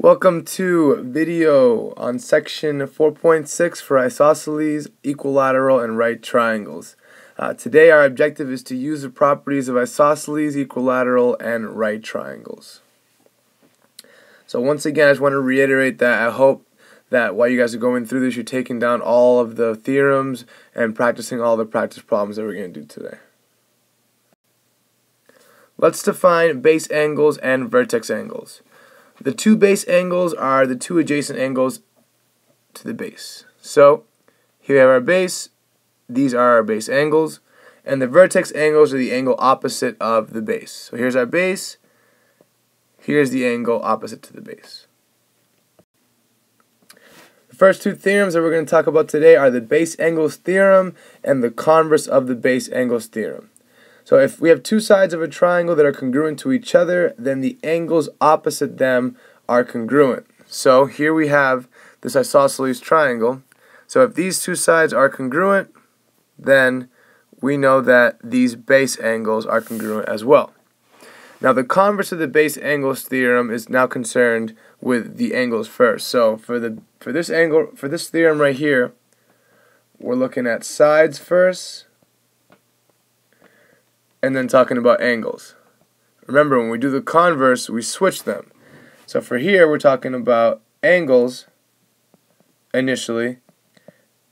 Welcome to video on section 4.6 for isosceles, equilateral, and right triangles. Today our objective is to use the properties of isosceles, equilateral, and right triangles. So once again, I just want to reiterate that I hope that while you guys are going through this, you're taking down all of the theorems and practicing all the practice problems that we're going to do today. Let's define base angles and vertex angles. The two base angles are the two adjacent angles to the base. So here we have our base, these are our base angles, and the vertex angles are the angle opposite of the base. So here's our base, here's the angle opposite to the base. The first two theorems that we're going to talk about today are the base angles theorem and the converse of the base angles theorem. So if we have two sides of a triangle that are congruent to each other, then the angles opposite them are congruent. So here we have this isosceles triangle. So if these two sides are congruent, then we know that these base angles are congruent as well. Now the converse of the base angles theorem is now concerned with the angles first. So for this theorem right here, we're looking at sides first, and then talking about angles. Remember, when we do the converse, we switch them. So for here, we're talking about angles initially,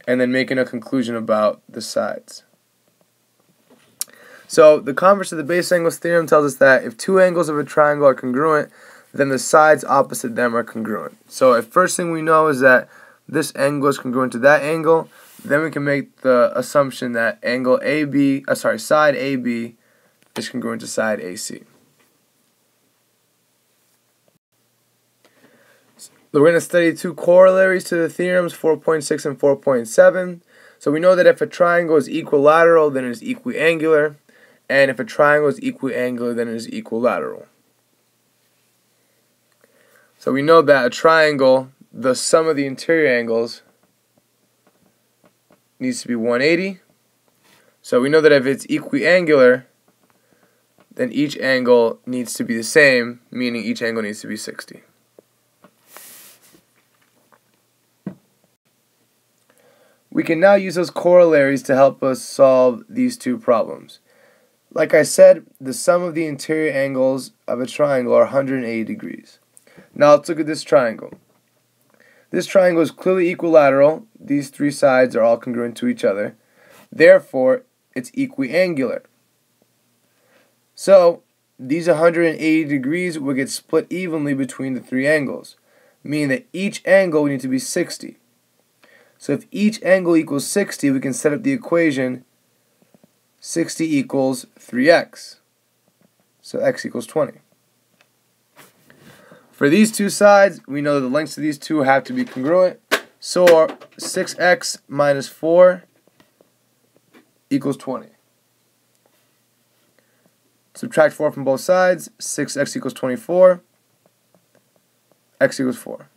and then making a conclusion about the sides. So the converse of the base angles theorem tells us that if two angles of a triangle are congruent, then the sides opposite them are congruent. So if first thing we know is that this angle is congruent to that angle, then we can make the assumption that side AB is congruent to side AC. So we're going to study two corollaries to the theorems, 4.6 and 4.7. So we know that if a triangle is equilateral, then it is equiangular, and if a triangle is equiangular, then it is equilateral. So we know that a triangle, the sum of the interior angles needs to be 180. So we know that if it's equiangular, then each angle needs to be the same, meaning each angle needs to be 60. We can now use those corollaries to help us solve these two problems. Like I said, the sum of the interior angles of a triangle are 180 degrees. Now let's look at this triangle. This triangle is clearly equilateral. These three sides are all congruent to each other. Therefore, it's equiangular. So, these 180 degrees will get split evenly between the three angles, meaning that each angle will need to be 60. So if each angle equals 60, we can set up the equation 60 equals 3x. So x equals 20. For these two sides, we know that the lengths of these two have to be congruent. So 6x minus 4 equals 20. Subtract 4 from both sides. 6x equals 24. X equals 4.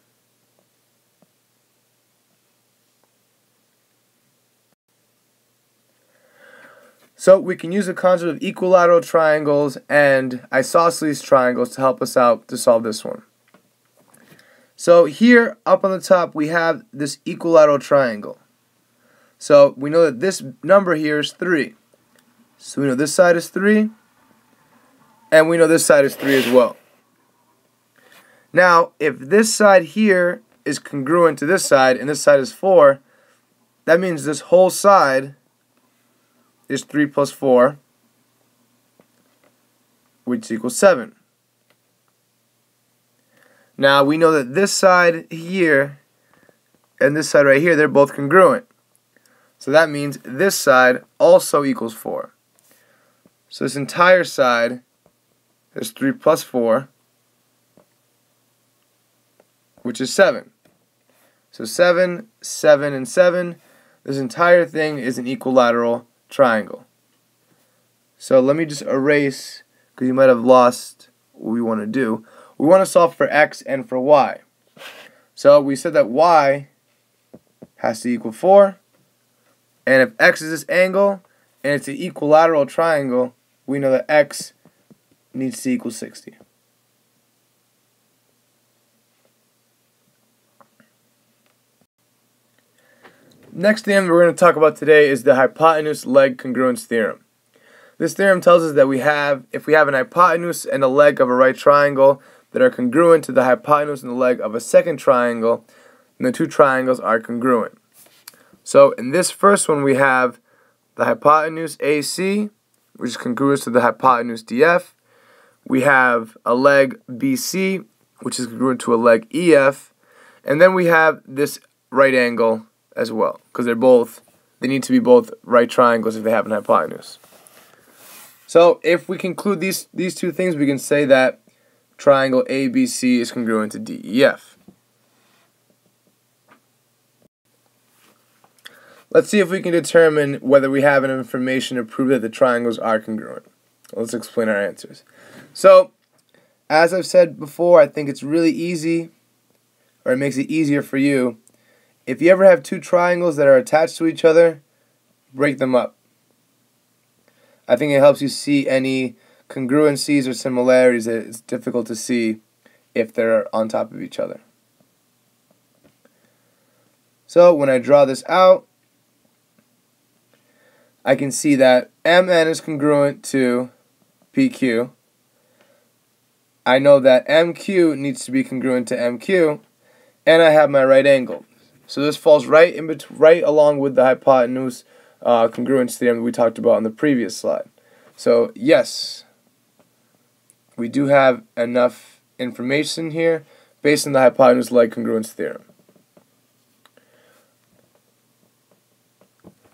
So we can use the concept of equilateral triangles and isosceles triangles to help us out to solve this one. So here, up on the top, we have this equilateral triangle. So we know that this number here is 3. So we know this side is 3, and we know this side is 3 as well. Now, if this side here is congruent to this side, and this side is 4, that means this whole side is 3 plus 4, which equals 7. Now we know that this side here and this side right here, they're both congruent. So that means this side also equals 4. So this entire side is 3 plus 4, which is 7. So 7, 7, and 7. This entire thing is an equilateral triangle. So let me just erase, because you might have lost what we want to do. We want to solve for x and for y. So we said that y has to equal 4, and if x is this angle and it's an equilateral triangle, we know that x needs to equal 60. Next theorem we're going to talk about today is the hypotenuse leg congruence theorem. This theorem tells us that if we have an hypotenuse and a leg of a right triangle that are congruent to the hypotenuse and the leg of a second triangle, then the two triangles are congruent. So in this first one we have the hypotenuse AC, which is congruent to the hypotenuse DF. We have a leg BC, which is congruent to a leg EF. And then we have this right angle as well, because they need to be both right triangles if they have an hypotenuse. So if we conclude these two things, we can say that triangle ABC is congruent to DEF. Let's see if we can determine whether we have enough information to prove that the triangles are congruent. Let's explain our answers. So, as I've said before, I think it's really easy, or it makes it easier for you. If you ever have two triangles that are attached to each other, break them up. I think it helps you see any congruencies or similarities that it's difficult to see if they're on top of each other. So when I draw this out, I can see that MN is congruent to PQ. I know that MQ needs to be congruent to MQ, and I have my right angle. So this falls right along with the hypotenuse congruence theorem that we talked about on the previous slide. So yes, we do have enough information here based on the hypotenuse leg congruence theorem.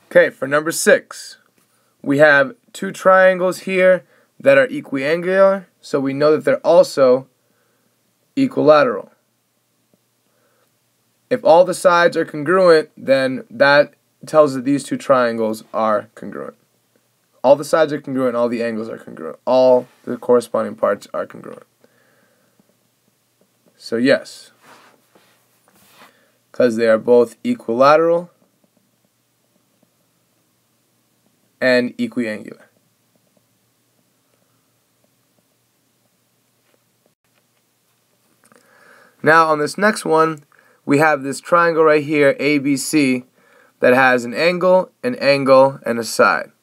Okay, for number 6, we have two triangles here that are equiangular, so we know that they're also equilateral. If all the sides are congruent, then that tells us that these two triangles are congruent. All the sides are congruent, all the angles are congruent. All the corresponding parts are congruent. So yes, because they are both equilateral and equiangular. Now on this next one, we have this triangle right here, ABC, that has an angle, and a side.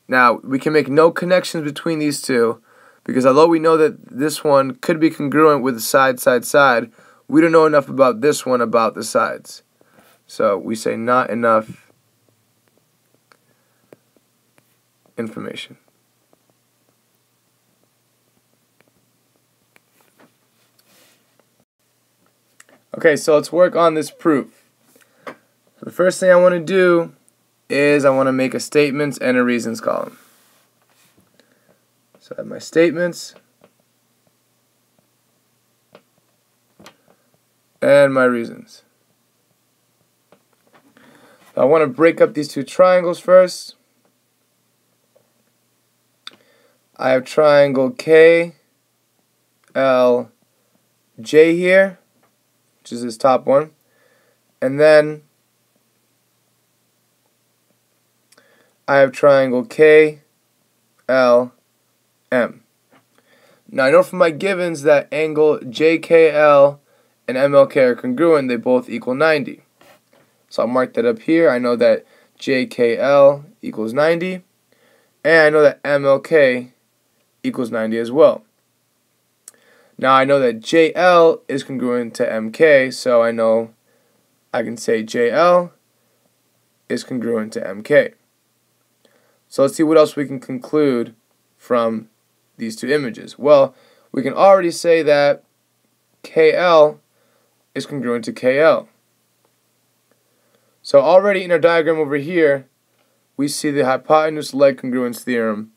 Now, we can make no connections between these two, because although we know that this one could be congruent with the side, we don't know enough about this one about the sides. So we say not enough information. Okay, so let's work on this proof. The first thing I want to do is I want to make a statements and a reasons column. So I have my statements and my reasons. I want to break up these two triangles first. I have triangle KLJ here, which is this top one, and then I have triangle KLM. Now I know from my givens that angle JKL and MLK are congruent, they both equal 90. So I'll mark that up here. I know that JKL equals 90, and I know that MLK equals 90 as well. Now I know that JL is congruent to MK, so I know I can say JL is congruent to MK. So let's see what else we can conclude from these two images. Well, we can already say that KL is congruent to KL. So already in our diagram over here, we see the hypotenuse leg congruence theorem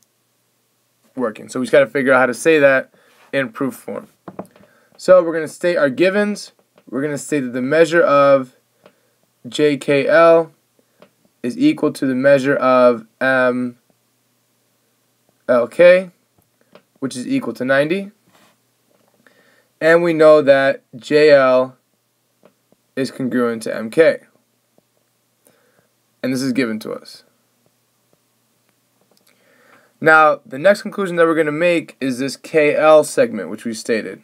working. So we just got to figure out how to say that in proof form. So we're going to state our givens. We're going to state that the measure of JKL is equal to the measure of MLK, which is equal to 90. And we know that JL is congruent to MK. And this is given to us. Now, the next conclusion that we're going to make is this KL segment, which we stated.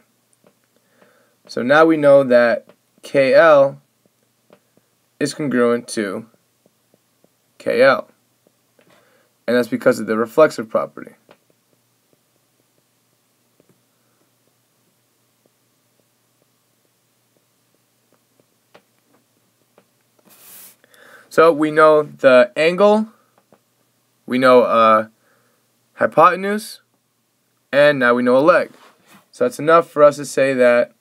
So now we know that KL is congruent to KL. And that's because of the reflexive property. So we know the angle, we know hypotenuse, and now we know a leg. So that's enough for us to say that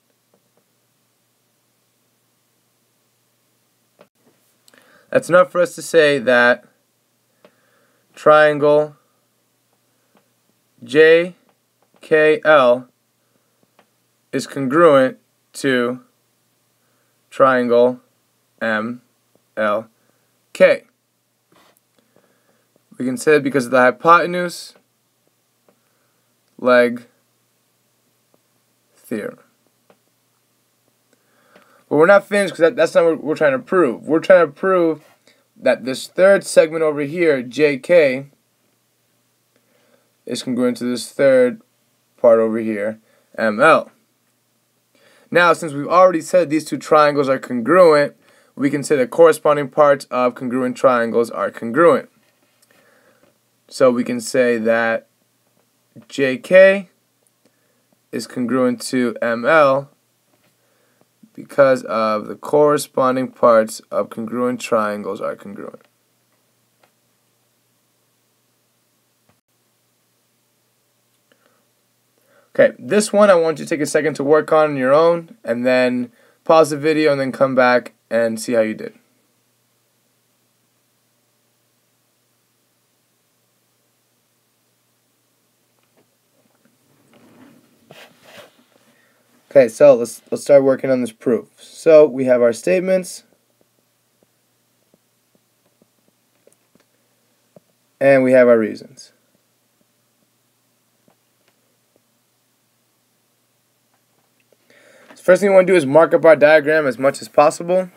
triangle JKL is congruent to triangle MLK. We can say it because of the hypotenuse leg theorem. But we're not finished because that's not what we're trying to prove. We're trying to prove that this third segment over here, JK, is congruent to this third part over here, ML. Now, since we've already said these two triangles are congruent, we can say the corresponding parts of congruent triangles are congruent. So we can say that JK is congruent to ML because of the corresponding parts of congruent triangles are congruent. Okay, this one I want you to take a second to work on your own, and then pause the video and then come back and see how you did. Okay, so let's start working on this proof. So we have our statements, and we have our reasons. So first thing we want to do is mark up our diagram as much as possible.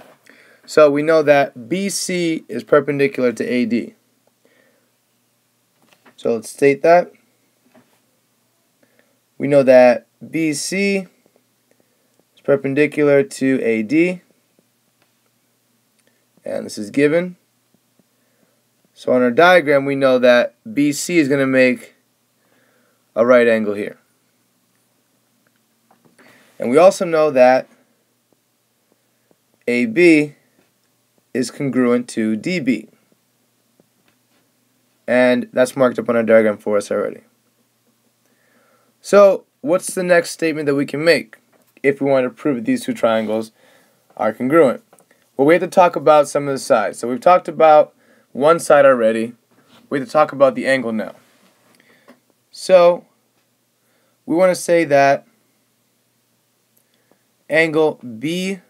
So we know that BC is perpendicular to AD. So let's state that. We know that BC perpendicular to AD, and this is given. So on our diagram we know that BC is going to make a right angle here. And we also know that AB is congruent to DB. And that's marked up on our diagram for us already. So what's the next statement that we can make if we want to prove that these two triangles are congruent? Well, we have to talk about some of the sides. So we've talked about one side already. We have to talk about the angle now. So we want to say that angle BCA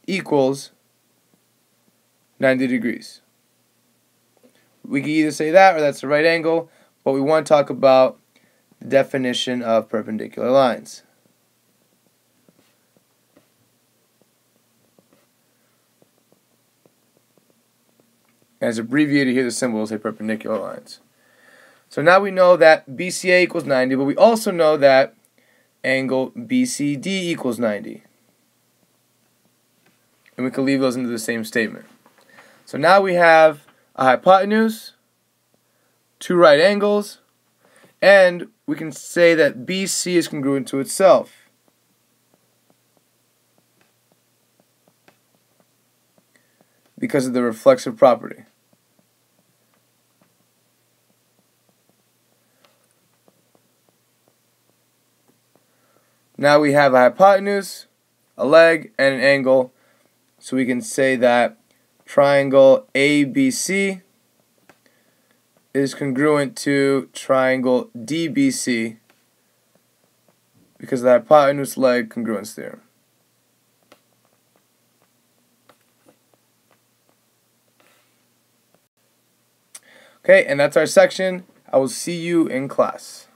equals 90 degrees. We can either say that or that's the right angle, but we want to talk about the definition of perpendicular lines. As abbreviated here, the symbol will say perpendicular lines. So now we know that BCA equals 90, but we also know that angle BCD equals 90. And we can leave those into the same statement. So now we have a hypotenuse, two right angles, and we can say that BC is congruent to itself. Because of the reflexive property. Now we have a hypotenuse, a leg, and an angle, so we can say that triangle ABC is congruent to triangle DBC because of the hypotenuse leg congruence theorem. Okay, and that's our section. I will see you in class.